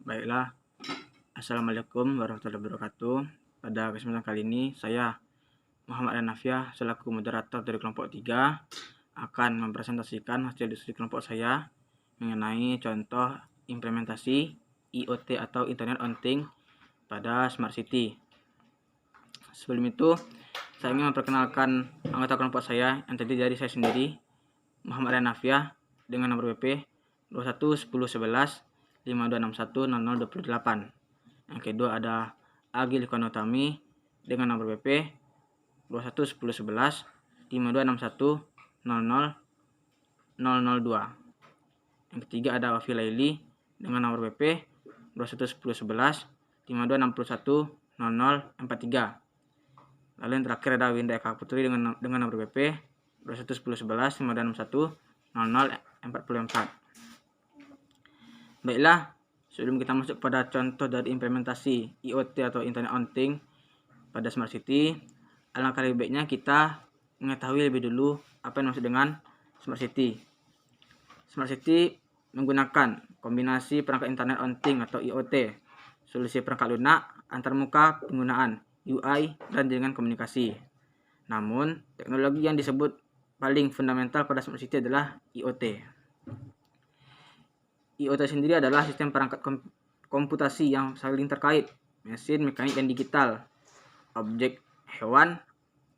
Baiklah, Assalamualaikum warahmatullahi wabarakatuh. Pada kesempatan kali ini, saya Muhammad Anafiah selaku moderator dari kelompok 3 akan mempresentasikan hasil diskusi kelompok saya mengenai contoh implementasi IoT atau Internet on Things pada Smart City. Sebelum itu, saya ingin memperkenalkan anggota kelompok saya yang terdiri dari saya sendiri, Muhammad Anafiah, dengan nomor WP 21 10 11 5261 0028. Yang kedua ada Agil Konotami dengan nomor WP 21 10 11 5261 00002. Yang ketiga ada Wafi Laili dengan nomor WP 21 10 11 5261 0043. Lalu yang terakhir ada Winda Eka Putri dengan nomor WP 21 10 11 5261 0044. Baiklah, sebelum kita masuk pada contoh dari implementasi IoT atau Internet on Things pada Smart City, alangkah lebih baiknya kita mengetahui lebih dulu apa yang dimaksud dengan Smart City. Smart City menggunakan kombinasi perangkat Internet on Things atau IoT, solusi perangkat lunak, antarmuka penggunaan, UI, dan jaringan komunikasi. Namun, teknologi yang disebut paling fundamental pada Smart City adalah IoT. IoT sendiri adalah sistem perangkat komputasi yang saling terkait, mesin, mekanik, dan digital, objek, hewan,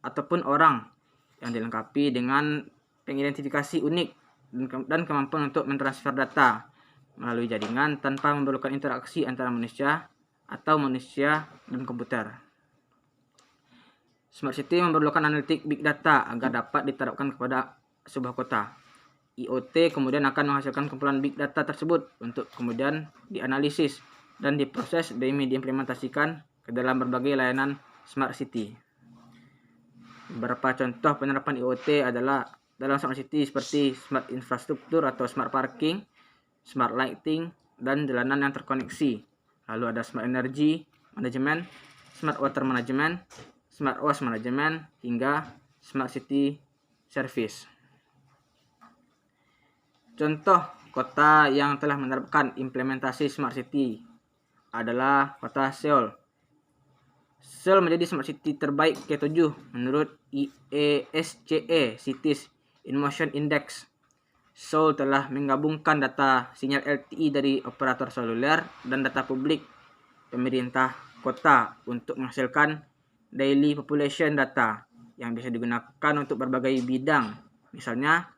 ataupun orang yang dilengkapi dengan pengidentifikasi unik dan kemampuan untuk mentransfer data melalui jaringan tanpa memerlukan interaksi antara manusia atau manusia dan komputer. Smart City memerlukan analitik big data agar dapat diterapkan kepada sebuah kota. IoT kemudian akan menghasilkan kumpulan big data tersebut untuk kemudian dianalisis dan diproses demi diimplementasikan ke dalam berbagai layanan Smart City. Beberapa contoh penerapan IoT adalah dalam Smart City seperti Smart Infrastruktur atau Smart Parking, Smart Lighting, dan jalanan yang terkoneksi. Lalu ada Smart Energy Management, Smart Water Management, Smart Waste Management, hingga Smart City Service. Contoh kota yang telah menerapkan implementasi Smart City adalah kota Seoul. Seoul menjadi Smart City terbaik ke-7 menurut IESCE Cities in Motion Index. Seoul telah menggabungkan data sinyal LTE dari operator seluler dan data publik pemerintah kota untuk menghasilkan daily population data yang bisa digunakan untuk berbagai bidang, misalnya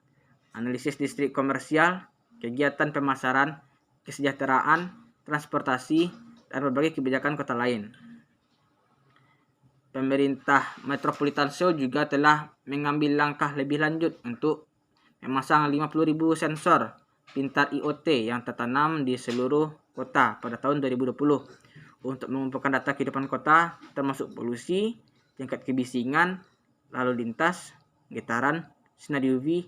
analisis distrik komersial, kegiatan pemasaran, kesejahteraan, transportasi, dan berbagai kebijakan kota lain. Pemerintah Metropolitan Seoul juga telah mengambil langkah lebih lanjut untuk memasang 50.000 sensor pintar IoT yang tertanam di seluruh kota pada tahun 2020 untuk mengumpulkan data kehidupan kota termasuk polusi, tingkat kebisingan, lalu lintas, getaran, sinar UV,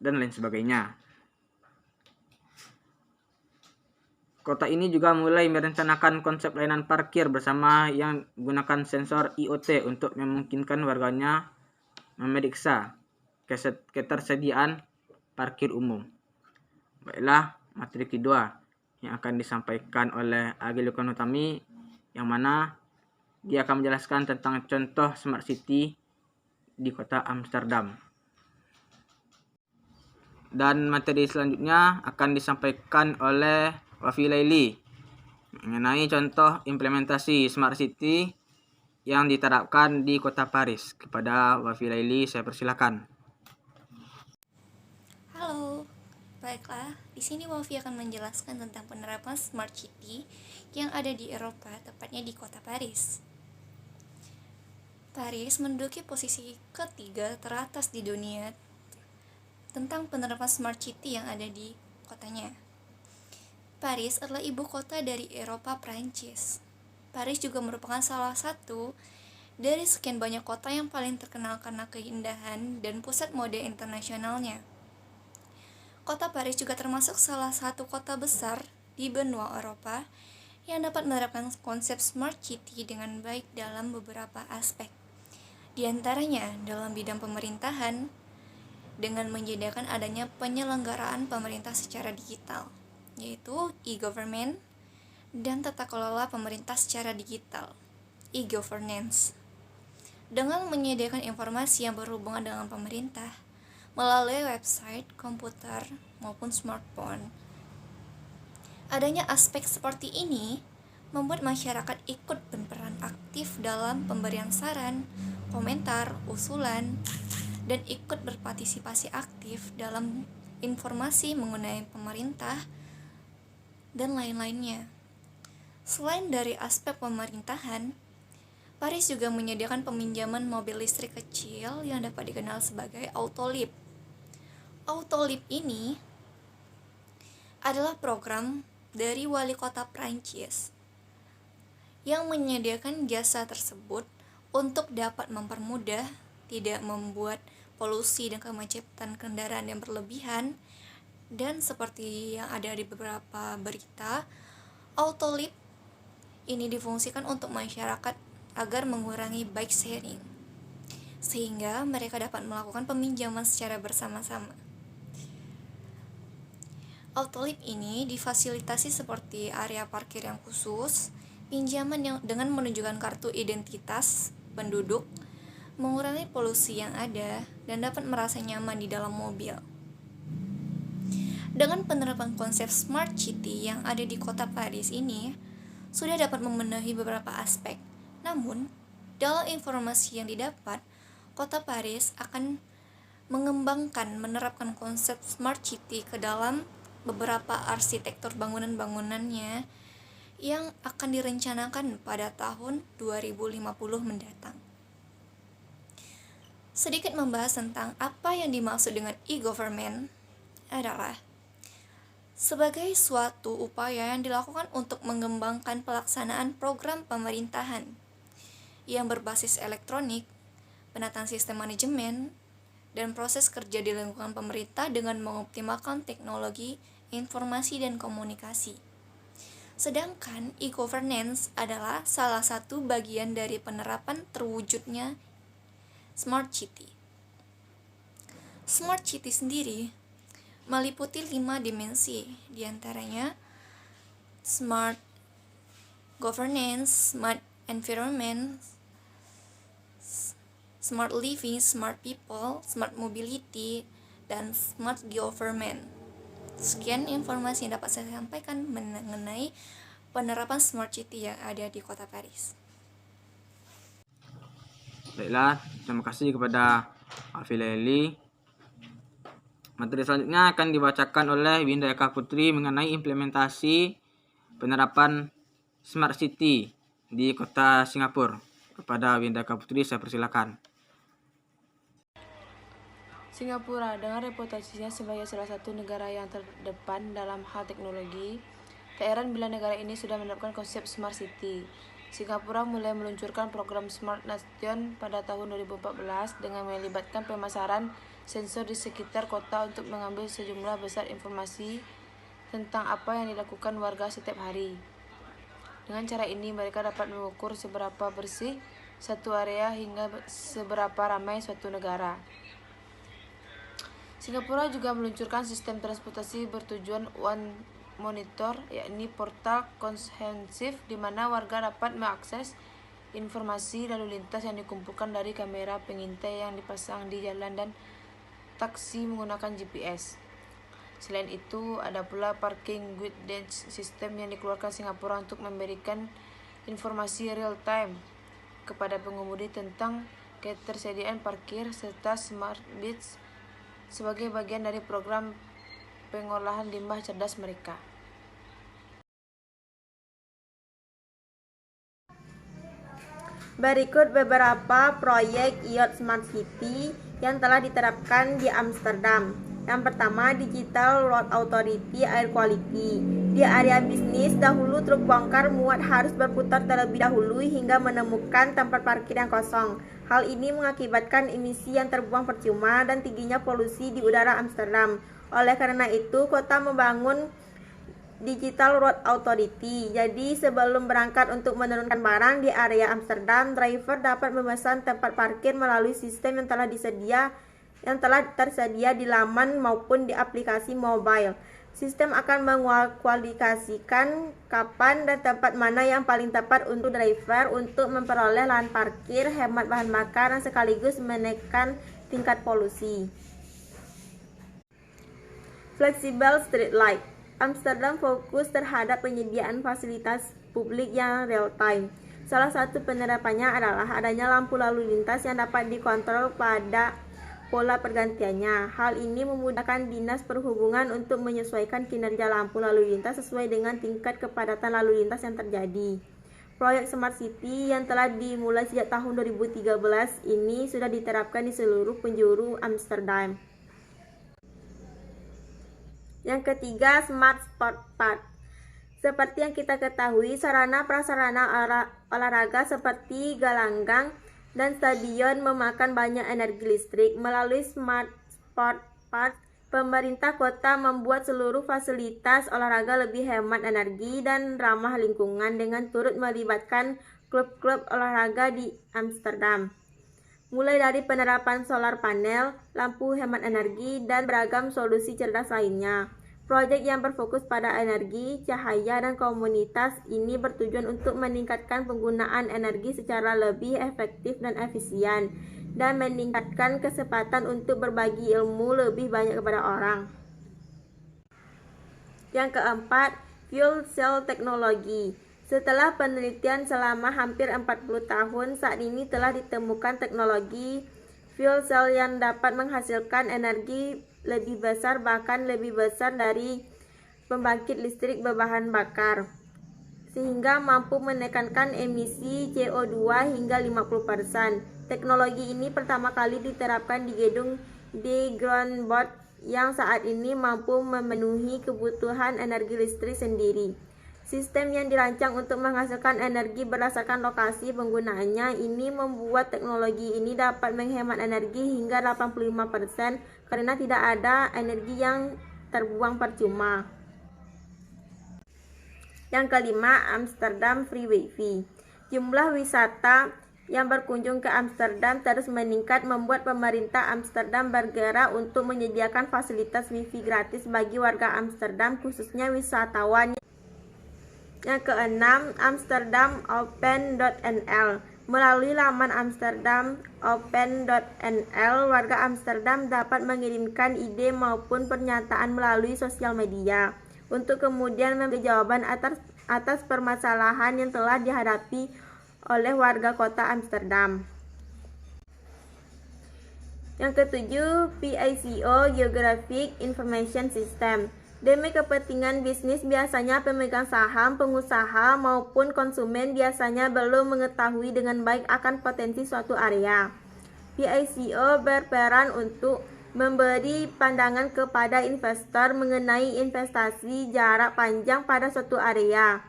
dan lain sebagainya. Kota ini juga mulai merencanakan konsep layanan parkir bersama yang menggunakan sensor IoT untuk memungkinkan warganya memeriksa ketersediaan parkir umum. Baiklah, materi kedua yang akan disampaikan oleh Agil Konotami, yang mana dia akan menjelaskan tentang contoh Smart City di kota Amsterdam. Dan materi selanjutnya akan disampaikan oleh Wafi Laili mengenai contoh implementasi Smart City yang diterapkan di kota Paris. Kepada Wafi Laili saya persilakan. Halo, baiklah. Di sini Wafi akan menjelaskan tentang penerapan Smart City yang ada di Eropa, tepatnya di kota Paris. Paris menduduki posisi ketiga teratas di dunia tentang penerapan Smart City yang ada di kotanya. Paris adalah ibu kota dari Eropa, Prancis. Paris juga merupakan salah satu dari sekian banyak kota yang paling terkenal karena keindahan dan pusat mode internasionalnya. Kota Paris juga termasuk salah satu kota besar di benua Eropa yang dapat menerapkan konsep Smart City dengan baik dalam beberapa aspek. Di antaranya dalam bidang pemerintahan, dengan menyediakan adanya penyelenggaraan pemerintah secara digital, yaitu e-government, dan tata kelola pemerintah secara digital, e-governance. Dengan menyediakan informasi yang berhubungan dengan pemerintah melalui website, komputer, maupun smartphone. Adanya aspek seperti ini membuat masyarakat ikut berperan aktif dalam pemberian saran, komentar, usulan, dan ikut berpartisipasi aktif dalam informasi mengenai pemerintah dan lain-lainnya. Selain dari aspek pemerintahan, Paris juga menyediakan peminjaman mobil listrik kecil yang dapat dikenal sebagai Autolib. Autolib ini adalah program dari wali kota Prancis yang menyediakan jasa tersebut untuk dapat mempermudah, tidak membuat polusi dan kemacetan kendaraan yang berlebihan. Dan seperti yang ada di beberapa berita, Autolib ini difungsikan untuk masyarakat agar mengurangi bike sharing, sehingga mereka dapat melakukan peminjaman secara bersama-sama. Autolib ini difasilitasi seperti area parkir yang khusus, pinjaman yang dengan menunjukkan kartu identitas penduduk, mengurangi polusi yang ada, dan dapat merasa nyaman di dalam mobil. Dengan penerapan konsep Smart City yang ada di kota Paris ini, sudah dapat memenuhi beberapa aspek. Namun, dalam informasi yang didapat, kota Paris akan mengembangkan menerapkan konsep Smart City ke dalam beberapa arsitektur bangunan-bangunannya yang akan direncanakan pada tahun 2050 mendatang. Sedikit membahas tentang apa yang dimaksud dengan e-government adalah sebagai suatu upaya yang dilakukan untuk mengembangkan pelaksanaan program pemerintahan yang berbasis elektronik, penataan sistem manajemen, dan proses kerja di lingkungan pemerintah dengan mengoptimalkan teknologi, informasi, dan komunikasi. Sedangkan e-governance adalah salah satu bagian dari penerapan terwujudnya Smart City. Smart City sendiri meliputi 5 dimensi, diantaranya Smart Governance, Smart Environment, Smart Living, Smart People, Smart Mobility, dan Smart Government. Sekian informasi yang dapat saya sampaikan mengenai penerapan Smart City yang ada di kota Paris. Baiklah, terima kasih kepada Alfi Laili. Materi selanjutnya akan dibacakan oleh Winda Eka Putri mengenai implementasi penerapan Smart City di kota Singapura. Kepada Winda Eka Putri, saya persilakan. Singapura, dengan reputasinya sebagai salah satu negara yang terdepan dalam hal teknologi, tak heran bila negara ini sudah menerapkan konsep Smart City. Singapura mulai meluncurkan program Smart Nation pada tahun 2014 dengan melibatkan pemasaran sensor di sekitar kota untuk mengambil sejumlah besar informasi tentang apa yang dilakukan warga setiap hari. Dengan cara ini, mereka dapat mengukur seberapa bersih satu area hingga seberapa ramai suatu negara. Singapura juga meluncurkan sistem transportasi bertujuan One Monitor, yakni portal komprehensif di mana warga dapat mengakses informasi lalu lintas yang dikumpulkan dari kamera pengintai yang dipasang di jalan dan taksi menggunakan GPS. Selain itu, ada pula Parking Guidance System yang dikeluarkan Singapura untuk memberikan informasi real time kepada pengemudi tentang ketersediaan parkir serta Smart Beach sebagai bagian dari program pengolahan limbah cerdas mereka. Berikut beberapa proyek IoT Smart City yang telah diterapkan di Amsterdam. Yang pertama, Digital Road Authority Air Quality. Di area bisnis, dahulu truk bongkar muat harus berputar terlebih dahulu hingga menemukan tempat parkir yang kosong. Hal ini mengakibatkan emisi yang terbuang percuma dan tingginya polusi di udara Amsterdam. Oleh karena itu, kota membangun Digital Road Authority. Jadi, sebelum berangkat untuk menurunkan barang di area Amsterdam, driver dapat memesan tempat parkir melalui sistem yang telah tersedia di laman maupun di aplikasi mobile. Sistem akan mengkualifikasikan kapan dan tempat mana yang paling tepat untuk driver untuk memperoleh lahan parkir, hemat bahan bakar, dan sekaligus menekan tingkat polusi. Flexible street light. Amsterdam fokus terhadap penyediaan fasilitas publik yang real time. Salah satu penerapannya adalah adanya lampu lalu lintas yang dapat dikontrol pada pola pergantiannya. Hal ini memudahkan Dinas Perhubungan untuk menyesuaikan kinerja lampu lalu lintas sesuai dengan tingkat kepadatan lalu lintas yang terjadi. Proyek Smart City yang telah dimulai sejak tahun 2013 ini sudah diterapkan di seluruh penjuru Amsterdam. Yang ketiga, Smart Sport Park. Seperti yang kita ketahui, sarana prasarana olahraga seperti galanggang dan stadion memakan banyak energi listrik. Melalui Smart Sport Park, pemerintah kota membuat seluruh fasilitas olahraga lebih hemat energi dan ramah lingkungan dengan turut melibatkan klub-klub olahraga di Amsterdam. Mulai dari penerapan solar panel, lampu hemat energi, dan beragam solusi cerdas lainnya. Proyek yang berfokus pada energi, cahaya, dan komunitas ini bertujuan untuk meningkatkan penggunaan energi secara lebih efektif dan efisien, dan meningkatkan kesempatan untuk berbagi ilmu lebih banyak kepada orang. Yang keempat, fuel cell teknologi. Setelah penelitian selama hampir 40 tahun, saat ini telah ditemukan teknologi fuel cell yang dapat menghasilkan energi lebih besar, bahkan lebih besar dari pembangkit listrik berbahan bakar, sehingga mampu menekankan emisi CO2 hingga 50%. Teknologi ini pertama kali diterapkan di gedung De Groenboot yang saat ini mampu memenuhi kebutuhan energi listrik sendiri. Sistem yang dirancang untuk menghasilkan energi berdasarkan lokasi penggunaannya ini membuat teknologi ini dapat menghemat energi hingga 85% karena tidak ada energi yang terbuang percuma. Yang kelima, Amsterdam Free Wifi. Jumlah wisata yang berkunjung ke Amsterdam terus meningkat, membuat pemerintah Amsterdam bergerak untuk menyediakan fasilitas wifi gratis bagi warga Amsterdam, khususnya wisatawan. Yang keenam, amsterdamopen.nl. Melalui laman amsterdamopen.nl, warga Amsterdam dapat mengirimkan ide maupun pernyataan melalui sosial media untuk kemudian memberi jawaban atas permasalahan yang telah dihadapi oleh warga kota Amsterdam. Yang ketujuh, PICO Geographic Information System. Demi kepentingan bisnis, biasanya pemegang saham, pengusaha, maupun konsumen biasanya belum mengetahui dengan baik akan potensi suatu area. PICO berperan untuk memberi pandangan kepada investor mengenai investasi jarak panjang pada suatu area.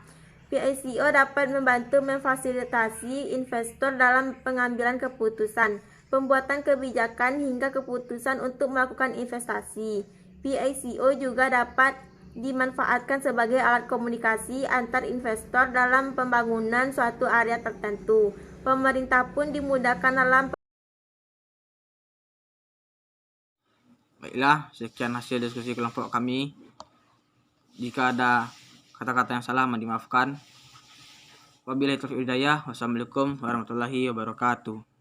PICO dapat membantu memfasilitasi investor dalam pengambilan keputusan, pembuatan kebijakan, hingga keputusan untuk melakukan investasi. PICO juga dapat dimanfaatkan sebagai alat komunikasi antar investor dalam pembangunan suatu area tertentu. Pemerintah pun dimudahkan dalam. Baiklah, sekian hasil diskusi kelompok kami. Jika ada kata-kata yang salah, mohon dimaafkan. Wabillahi taufiq wal hidayah. Wassalamualaikum warahmatullahi wabarakatuh.